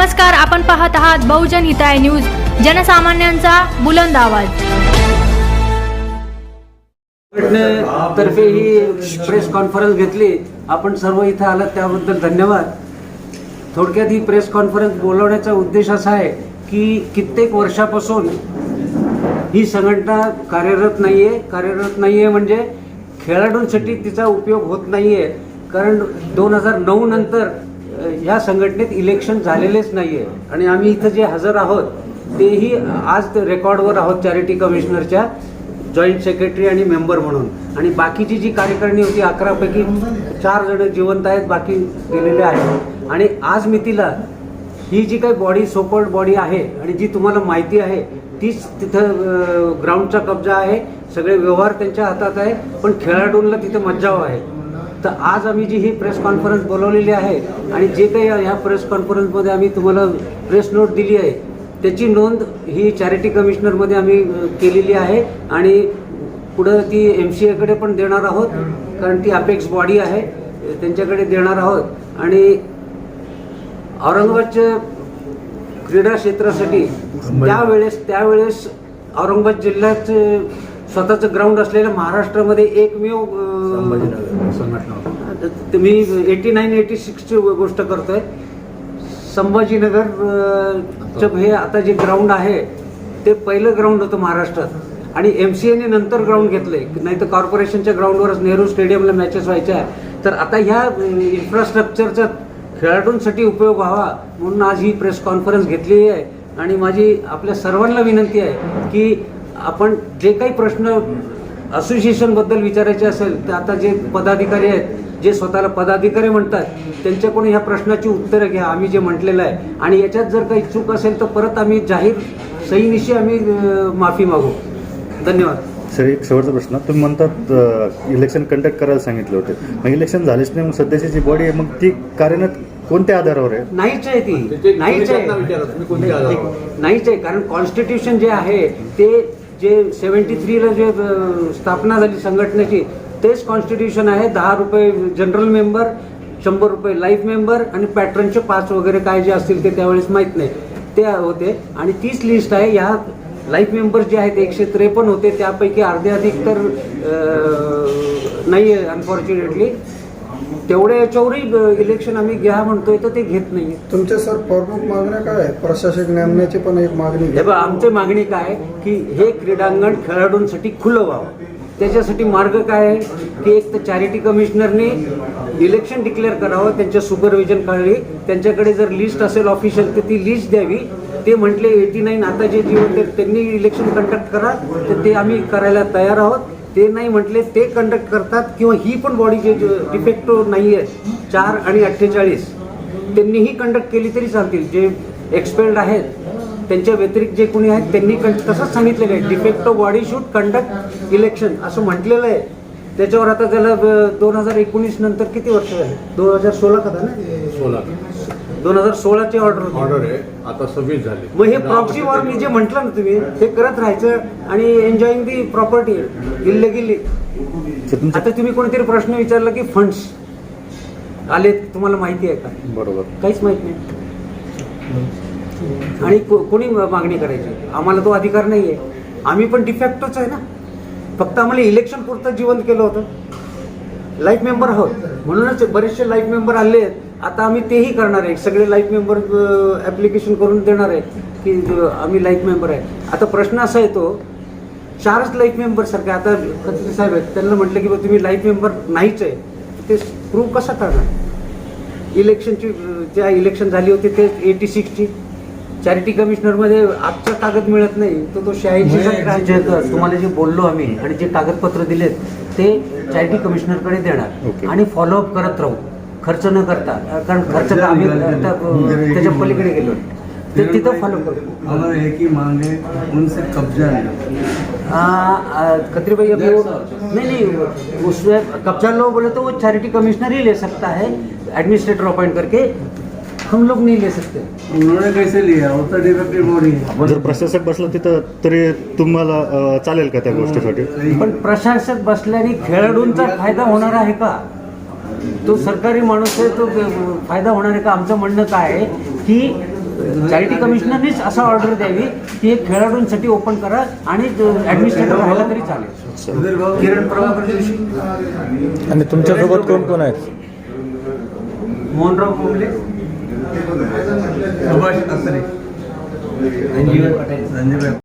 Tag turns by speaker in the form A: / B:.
A: नमस्कार, आपण पाहत आहात बहुजन हिताय न्यूज, जनसामान्यांचा बुलंद आवाज.
B: तर्फे ही प्रेस कॉन्फरन्स घेतली. आपण सर्व इथं आलात त्याबद्दल धन्यवाद. थोडक्यात ही प्रेस कॉन्फरन्स बोलवण्याचा उद्देश असा आहे की कित्येक वर्षापासून ही संघटना कार्यरत नाहीये म्हणजे खेळाडूंसाठी तिचा उपयोग होत नाहीये. कारण 2009 नंतर ह्या संघटनेत इलेक्शन झालेलेच नाहीये आणि आम्ही इथं जे हजर आहोत तेही आज रेकॉर्डवर आहोत चॅरिटी कमिशनरच्या जॉईंट सेक्रेटरी आणि मेंबर म्हणून. आणि बाकीची जी कार्यकारिणी होती 11 पैकी 4 जण जिवंत आहेत, बाकी गेलेले आहेत. आणि आज मितीला ही जी काही बॉडी सोकॉल्ड बॉडी आहे आणि जी तुम्हाला माहिती आहे तीच तिथं ग्राउंडचा कब्जा आहे, सगळे व्यवहार त्यांच्या हातात आहे, पण खेळाडूंना तिथं मज्जाव आहे. तर आज आम्ही जी ही प्रेस कॉन्फरन्स बोलवलेली आहे आणि जे काही ह्या प्रेस कॉन्फरन्समध्ये आम्ही तुम्हाला प्रेस नोट दिली आहे त्याची नोंद ही चॅरिटी कमिशनरमध्ये आम्ही केलेली आहे आणि पुढं ती MCA कडे पण देणार आहोत, कारण ती अपेक्स बॉडी आहे, त्यांच्याकडे देणार आहोत. आणि औरंगाबादच्या क्रीडा क्षेत्रासाठी त्यावेळेस औरंगाबाद जिल्ह्यात स्वतःचं ग्राउंड असलेलं महाराष्ट्रामध्ये एकमेव मी 89-86 ची गोष्ट करतोय. संभाजीनगर हे आता जे ग्राउंड आहे ते पहिलं ग्राउंड होतं महाराष्ट्रात आणि MCA ने नंतर ग्राउंड घेतलंय, नाही तर कॉर्पोरेशनच्या ग्राउंडवरच नेहरू स्टेडियमला मॅचेस व्हायच्या. तर आता ह्या इन्फ्रास्ट्रक्चरचा खेळाडूंसाठी उपयोग व्हावा म्हणून आज ही प्रेस कॉन्फरन्स घेतलेली आहे. आणि माझी आपल्या सर्वांना विनंती आहे की आपण जे काही प्रश्न असोसिएशनबद्दल विचारायचे असेल तर आता जे पदाधिकारी आहेत, जे स्वतःला पदाधिकारी म्हणतात, त्यांच्याकडून ह्या प्रश्नाची उत्तरं घ्या आम्ही जे म्हटलेलं आहे. आणि याच्यात जर काही चूक असेल तर परत आम्ही जाहीर सहीनिशी आम्ही माफी मागू. धन्यवाद.
C: सर, एक शेवटचा प्रश्न. तुम्ही म्हणतात इलेक्शन कंडक्ट करायला सांगितले होते, मग इलेक्शन झालेच नाही, मग सध्याची जी बॉडी आहे मग ती कार्यरत कोणत्या आधारावर आहे?
B: नाहीच आहे, ती नाहीच आहे. कारण कॉन्स्टिट्यूशन जे आहे ते जे 73ला जे स्थापना झाली संघटनेची तेच कॉन्स्टिट्यूशन आहे. 10 रुपये जनरल मेंबर, 100 रुपये लाईफ मेंबर आणि पॅट्रनचे 5 वगैरे काय जे असतील ते त्यावेळेस माहीत नाही ते होते. आणि तीच लिस्ट आहे. ह्या लाईफ मेंबर्स जे आहेत 153 होते, त्यापैकी अर्धे अधिक तर नाही आहे अनफॉर्च्युनेटली. तेवढ्या याच्यावरही इलेक्शन आम्ही घ्या म्हणतोय तर ते घेत नाहीये.
D: तुमच्या सर प्रमुख मागण्या काय आहे? प्रशासक नेमण्याची पण एक मागणी आहे.
B: आमची मागणी काय की हे क्रीडांगण खेळाडूंसाठी खुलं व्हावं. त्याच्यासाठी मार्ग काय आहे की एक तर चॅरिटी कमिशनरने इलेक्शन डिक्लेअर करावं, त्यांच्या सुपरविजन खाली. त्यांच्याकडे जर लिस्ट असेल ऑफिशियल तर ती लिस्ट द्यावी. ते म्हटले 89 आता जे जिवंत त्यांनी इलेक्शन कंडक्ट करा, तर ते आम्ही करायला तयार आहोत. ते नाही म्हटले ते कंडक्ट करतात. किंवा ही पण बॉडी जे डिफेक्टो नाही आहे 4 आणि 48 त्यांनीही कंडक्ट केली तरी चालतील. जे एक्सपेल्ड आहेत त्यांच्या व्यतिरिक्त जे कोणी आहेत त्यांनी तसंच सांगितलेलं आहे, de facto body should conduct election असं म्हटलेलं आहे. त्याच्यावर आता त्याला 2019 नंतर किती वर्ष झाले? 2016 का ना? 2016ची ऑर्डर आहे, आता 26 झाली. मग हे प्रॉक्सी वॉर मी जे म्हटलं ना तुम्ही हे करत राहायचं आणि एन्जॉईंग दी प्रॉपर्टी इल्लिगली. आता तुम्ही कोणतरी प्रश्न विचारला की फंड्स आले, तुम्हाला माहिती आहे का? बरोबर, काहीच माहित नाही. आणि कोणी मागणी करायची? आम्हाला तो अधिकार नाही आहे. आम्ही पण डिफॅक्टोच आहे ना, फक्त आम्हाला इलेक्शन पुरतं जिवंत केलं होतं. लाईफ मेंबर आहोत म्हणूनच बरेचसे लाईफ मेंबर आले आहेत. आता आम्ही तेही करणार आहे, सगळे लाईफ मेंबर ॲप्लिकेशन करून देणार आहे की आम्ही लाईफ मेंबर आहे. आता प्रश्न असा येतो 4च लाईफ मेंबर सारखे आता खत्री साहेब आहेत, त्यांना म्हटलं की तुम्ही लाईफ मेंबर नाहीच आहे, ते प्रूव्ह कसं करणार? इलेक्शनची ज्या इलेक्शन झाली होती ते 86ची चॅरिटी कमिशनरमध्ये आजचा कागद मिळत नाही, तो 86 तुम्हाला जे बोललो आम्ही आणि जे कागदपत्र दिलेत ते चॅरिटी कमिशनरकडे देणार आणि फॉलोअप करत राहू, खर्च न करता. कारण खर्च आम्ही त्याच्या पलीकडे गेलो ते तिथं फॉलो करू.
D: हमारा एक ही मांग है, उनसे कब्जा
B: खत्री भाई अभी नहीं उसमें कब्जा लो बोले तो वो चैरिटी कमिश्नर ही ले सकता है, एडमिनिस्ट्रेटर अपॉइंट करके. हम लोग नहीं ले सकते.
D: उन्होंने कैसे लिया? वो तो डिफेक्टिव बॉडी है.
C: जर प्रशासक बसला तिथं तरी तुम्हाला चालेल का त्या गोष्टीसाठी?
B: पण प्रशासक बसल्याने खेळाडूंचा फायदा होणार आहे का? तो सरकारी माणूस आहे, तो फायदा होणार आहे का? आमचं म्हणणं काय आहे की चॅरिटी कमिशनरनेच असं ऑर्डर द्यावी की एक खेळाडूंसाठी ओपन करा आणि ॲडमिनिस्ट्रेटर राहायला तरी चालेल. किरण प्रभाकर जोशी,
E: आणि तुमच्यासोबत कोण कोण आहेत?
B: मोहनराव कोंबले, सुभाष आसरे, संजीव